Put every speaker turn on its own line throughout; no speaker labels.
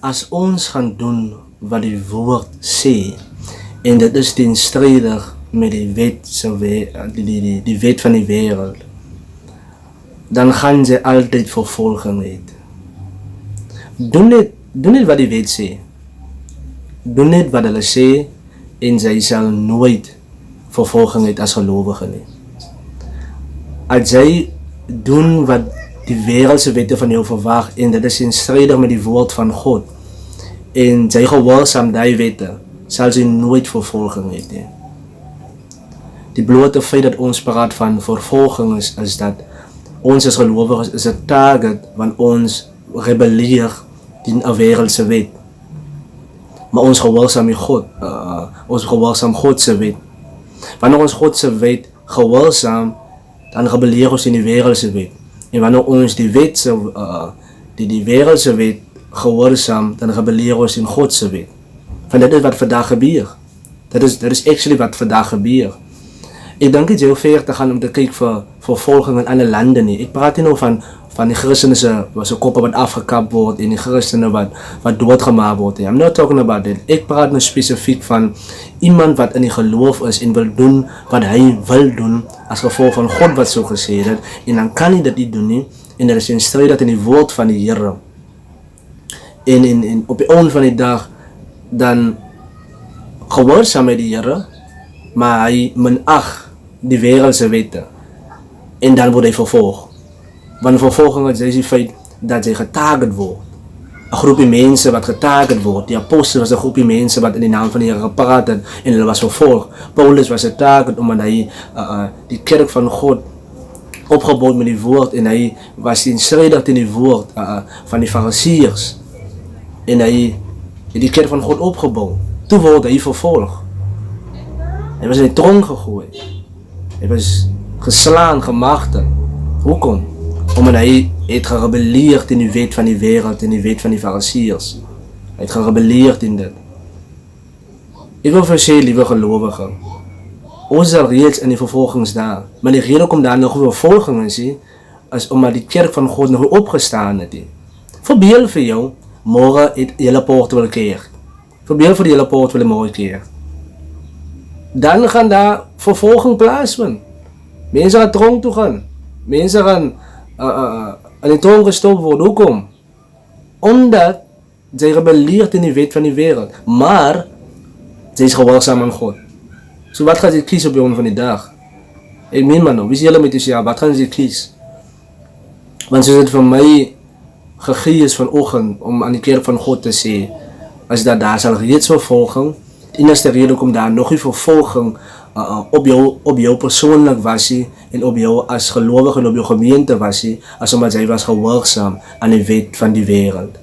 as ons gaan doen wat die woord sê, en dit is teenstrydig met die wet, die wet van die wêreld, dan gaan sy altyd vervolging hê. Doen net wat die wet sê. Doen net wat hulle sê, en sy sal nooit vervolging hê as gelowige nie. As jy doen wat die wêreldse wette van jou verwag, en dit is teenstrydig met die woord van God, en jy gehoorsaam die wette, sal sy nooit vervolging hê nie. Die blote feit dat ons praat van vervolging is dat ons as gelowiges is 'n target, want ons rebelleer teen 'n wêreldse wet. Maar ons gehoorsaam God, ons gehoorsaam God se wet. Wanneer ons God se wet gehoorsaam, dan rebelleer ons teen die wêreldse wet. En wanneer ons die wet se die wêreldse wet gehoorsaam, dan rebelleer ons teen God se wet. Want dit is wat vandag gebeur. Dit is actually wat vandag gebeur. Ek dink dit jou ver te gaan om te kyk vir vervolging in ander lande nie. Ek praat nie nou van die Christene se koppe wat afgekap word en die Christene wat doodgemaak word. I'm not talking about that. Ek praat nou spesifiek van iemand wat in die geloof is en wil doen wat hy wil doen as gevolg van God wat so gesê het, en dan kan hy dit nie doen nie, en dit is in stryd in die woord van die Here. En op die einde van die dag dan gehoorsaam met die Here, maar hy minag die wêreldse wette, en dan word hy vervolg. Want vervolging is die feit dat hy getarget word. 'n groepie mense wat getarget word. Die apostel was 'n groepie mense wat in die naam van die Here gepraat het, en hulle was vervolg. Paulus was 'n target omdat hy die kerk van God opgebouwd met die woord, en hy was teenstrydig teen die woord van die Fariseërs, en hy het die kerk van God opgebouw. Toe word hy vervolg. Hy was in die tronk gegooi. Hy was geslaan, gemagtig. Hoekom? Omdat hy het gerebelleerd in die wet van die wêreld, in die wet van die Fariseërs. Hy het gerebelleerd in dit. Ek wil vir sê, liewe gelowige, ons is al reeds in die vervolgings daar. Maar die rede kom daar nog vervolging is omdat die kerk van God nog opgestaan het. Verbeel vir jou, môre het hele poort wil keer. Verbeel vir die hele poort wil môre keer. Dan gaan daar vervolging plaasvind. Mense gaan tronk toe gaan. Mense gaan in die tronk gestop word. Hoekom? Omdat sy rebelleert in die wet van die wêreld. Maar sy is gehoorsaam aan God. So wat gaan sy kies op die einde van die dag? Ek meen maar nou, wie is julle met die sê, wat gaan sy kies? Want soos dit vir my gegee is vanoggend om aan die kerk van God te sê, as dat daar sal reeds vervolging, die enigste rede kom daar nog nie vervolging op jou persoonlik was hy, en op jou as gelowige en op jou gemeente was hy, as omdat hy was gehoorsaam aan die wet van die wêreld.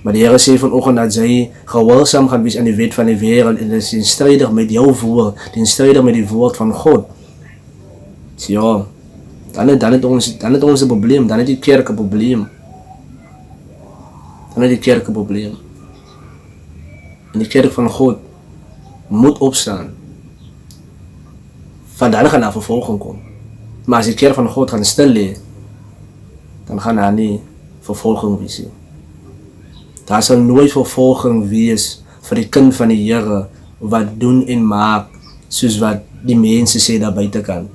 Maar die Here sê vanoggend dat jy gehoorsaam gaan wees aan die wet van die wêreld, en dit is teenstrydig met jou woord, teenstrydig met die woord van God. So ja, dan het ons 'n probleem, dan het die kerk 'n probleem. Dan het die kerk 'n probleem. En die kerk van God moet opstaan. Van dan gaan daar vervolging kom. Maar as die kerk van God gaan stil lê, dan gaan daar nie vervolging wees nie. Daar sal nooit vervolging wees vir die kind van die Here wat doen en maak soos wat die mense sê daar buitekant,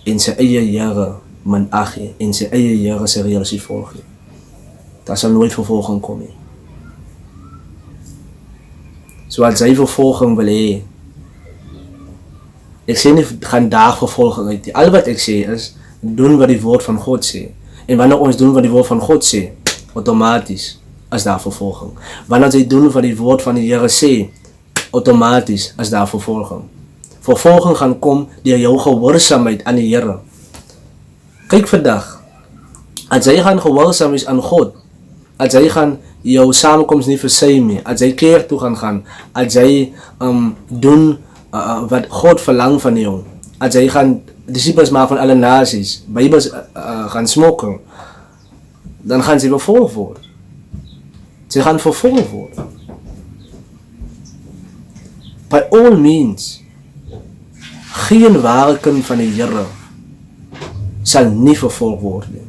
en sy eie Here minag en sy eie Here se reëls nie volg nie. Daar sal nooit vervolging kom nie. So as hy vervolging wil hê, ek sê nie gaan daar vervolging uit nie. Al wat ek sê is, doen wat die woord van God sê. En wanneer ons doen wat die woord van God sê, outomaties is daar vervolging. Wanneer jy doen wat die woord van die Here sê, outomaties is daar vervolging. Vervolging gaan kom deur jou gehoorsaamheid aan die Here. Kyk vandag, as jy gaan gehoorsaam is aan God, as jy gaan jou samekoms nie versy nie, as jy kerk toe gaan, as jy doen wat God verlang van jou, as jy gaan disciples maak van alle nasies, Bybels gaan smokkel, dan gaan sy vervolg word. Sy gaan vervolg word. By all means, geen ware kind van die Here sal nie vervolg word nie.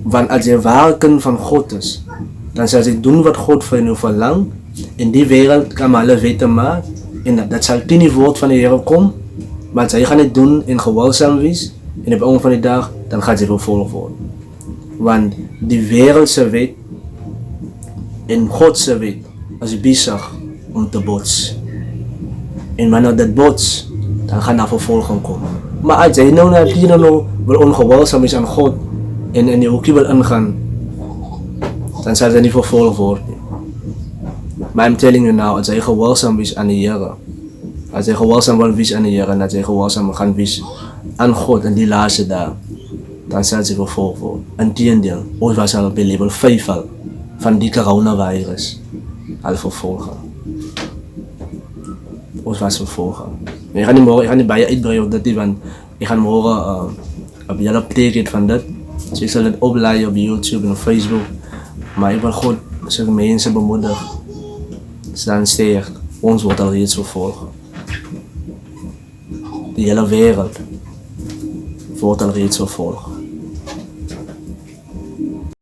Want as jy 'n ware kind van God is, dan sal jy doen wat God vir jou verlang. In die wêreld kan maar hulle wette maak en dat sal teen die woord van die Here kom, maar as jy gaan dit doen en gehoorsaam wees en op 'n einde van die dag, dan gaan jy vervolg word. Want die wêreldse wet en God se wet is besig om te bots. En wanneer dit bots, dan gaan daar vervolging kom. Maar as jy nou wil ongehoorsaam is aan God en in die hoekie wil ingaan, dan sal jy nie vervolg word nie. Maar I'm telling you now, as jy gehoorsaam is aan die Here, as jy gehoorsaam wil wees aan die Here en as jy gehoorsaam gaan wees aan God in die laaste dae, dan sal jy vervolg word. Inteendeel, ons was al op die level 5 al van die coronavirus al vervolg. Ons was vervolg. Ek gaan nie baie uitbrei op dit, want ek gaan môre op julle plek van dit. So ek sal dit oplaai op YouTube en Facebook. Maar ek wil God sy mense bemoedig. Dan sê ek, ons word al reeds vervolg. Die hele wêreld word al reeds vervolg.